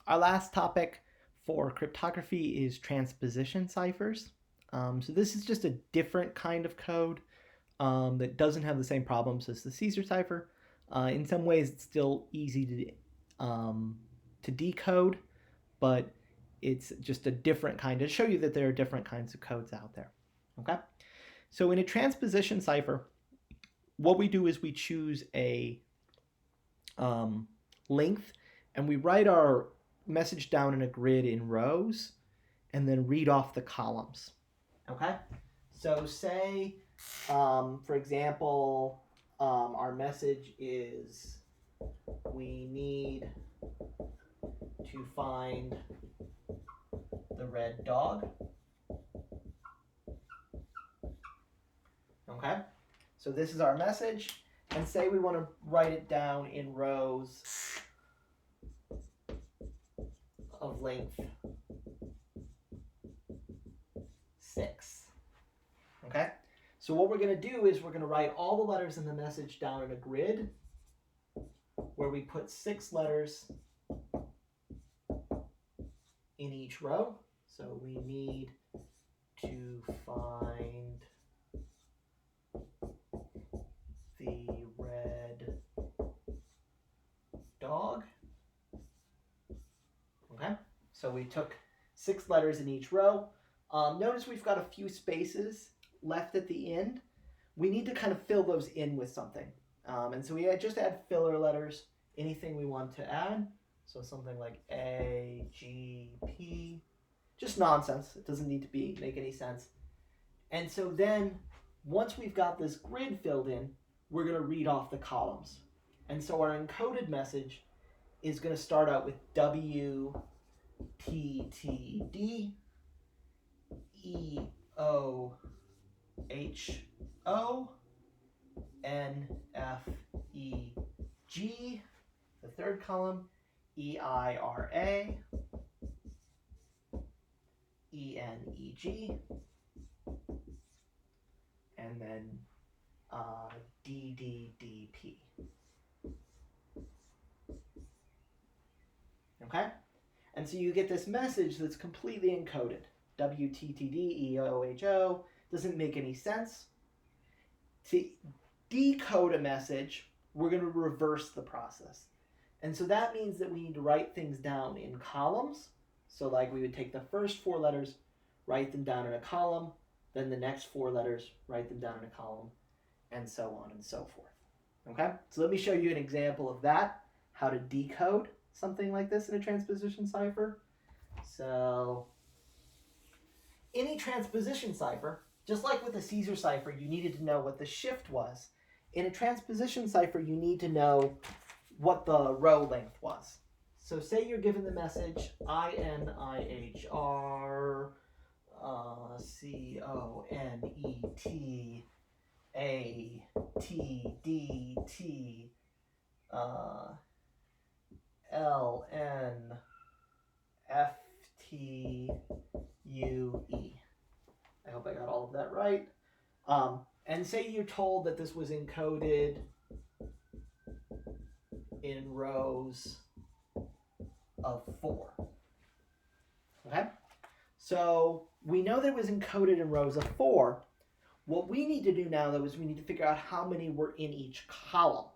Our last topic for cryptography is transposition ciphers. So this is just a different kind of code that doesn't have the same problems as the Caesar cipher. In some ways, it's still easy to decode, but it's just a different kind to show you that there are different kinds of codes out there. Okay, so in a transposition cipher, what we do is we choose a length, and we write our message down in a grid in rows, and then read off the columns. Okay, so say, for example, our message is we need to find the red dog. Okay, so this is our message, and say we want to write it down in rows of length 6. Okay, so what we're going to do is we're going to write all the letters in the message down in a grid where we put 6 letters in each row. So we need to find the red dog. Okay, so we took 6 letters in each row. Notice we've got a few spaces left at the end. We need to kind of fill those in with something. And so we just add filler letters, anything we want to add. So something like A, G, P, just nonsense. It doesn't need to make any sense. And so then once we've got this grid filled in, we're going to read off the columns. And so our encoded message is going to start out with W, T, T, D, E, O, H, O, N, F, E, G, the third column, E, I, R, A, E, N, E, G, and then D, D, D, P. Okay? And so you get this message that's completely encoded. W, T, T, D, E, O, H, O. Doesn't make any sense. To decode a message, we're going to reverse the process. And so that means that we need to write things down in columns. So like we would take the first 4 letters, write them down in a column, then the next 4 letters, write them down in a column, and so on and so forth. Okay? So let me show you an example of that, how to decode something like this in a transposition cipher. So in a transposition cipher, just like with a Caesar cipher, you needed to know what the shift was. In a transposition cipher, you need to know what the row length was. So say you're given the message INIHR CONET ATDT LNFTUE. I hope I got all of that right. And say you're told that this was encoded in rows of 4. Okay? So we know that it was encoded in rows of 4. What we need to do now, though, is we need to figure out how many were in each column,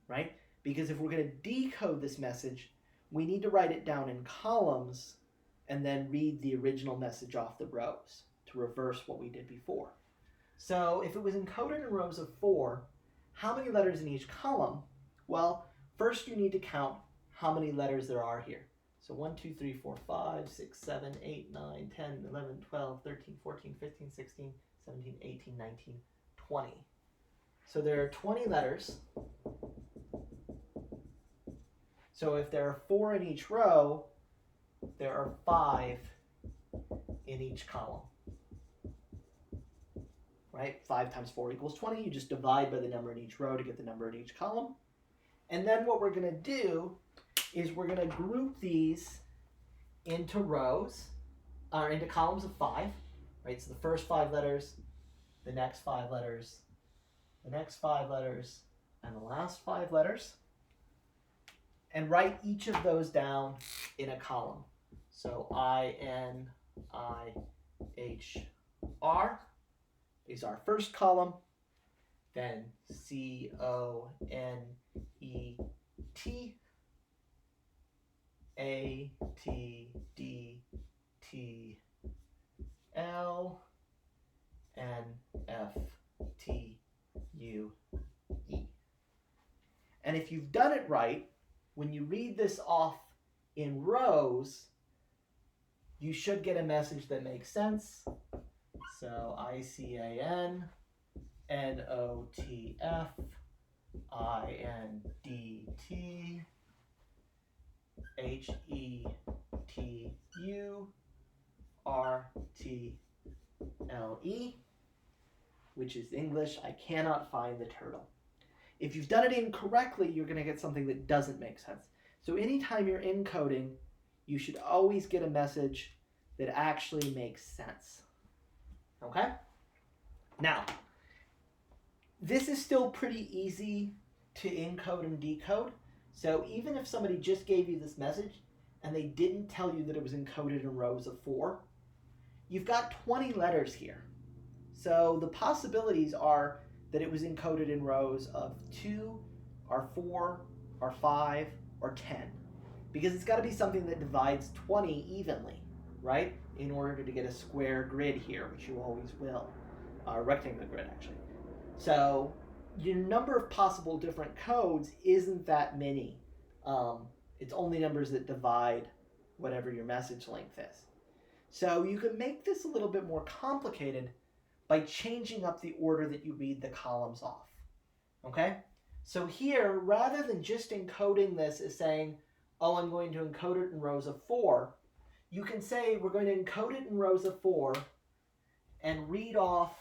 right? Because if we're going to decode this message, we need to write it down in columns and then read the original message off the rows to reverse what we did before. So if it was encoded in rows of 4, how many letters in each column? Well, first you need to count how many letters there are here. So 1, 2, 3, 4, 5, 6, 7, 8, 9, 10, 11, 12, 13, 14, 15, 16, 17, 18, 19, 20. So there are 20 letters. So if there are 4 in each row, there are 5 in each column. Right? 5 times 4 equals 20. You just divide by the number in each row to get the number in each column. And then what we're going to do is we're going to group these into rows, or into columns of 5. Right? So the first 5 letters, the next 5 letters, the next 5 letters, and the last 5 letters. And write each of those down in a column. So INIHR is our first column, then CONET, ATDTL, and FTUE. And if you've done it right, when you read this off in rows, you should get a message that makes sense. So ICAN, NOTF, INDT, HETU, RTLE, which is English, I cannot find the turtle. If you've done it incorrectly, you're going to get something that doesn't make sense. So anytime you're encoding, you should always get a message that actually makes sense. Okay? Now, this is still pretty easy to encode and decode. So even if somebody just gave you this message and they didn't tell you that it was encoded in rows of 4, you've got 20 letters here. So the possibilities are that it was encoded in rows of 2, or 4, or 5, or 10. Because it's got to be something that divides 20 evenly, right? In order to get a square grid here, which you always will. Rectangular grid, actually. So your number of possible different codes isn't that many. It's only numbers that divide whatever your message length is. So you can make this a little bit more complicated by changing up the order that you read the columns off. Okay? So here, rather than just encoding this as saying, oh, I'm going to encode it in rows of 4, you can say we're going to encode it in rows of 4 and read off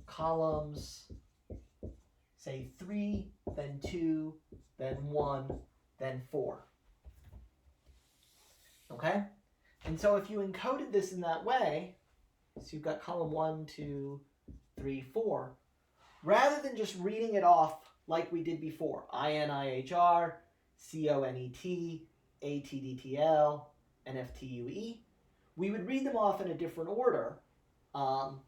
columns, say 3, then 2, then 1, then 4. Okay? And so if you encoded this in that way, so you've got column 1, 2, 3, 4, rather than just reading it off like we did before, INIHR, CONET, ATDTL, and FTUE, we would read them off in a different order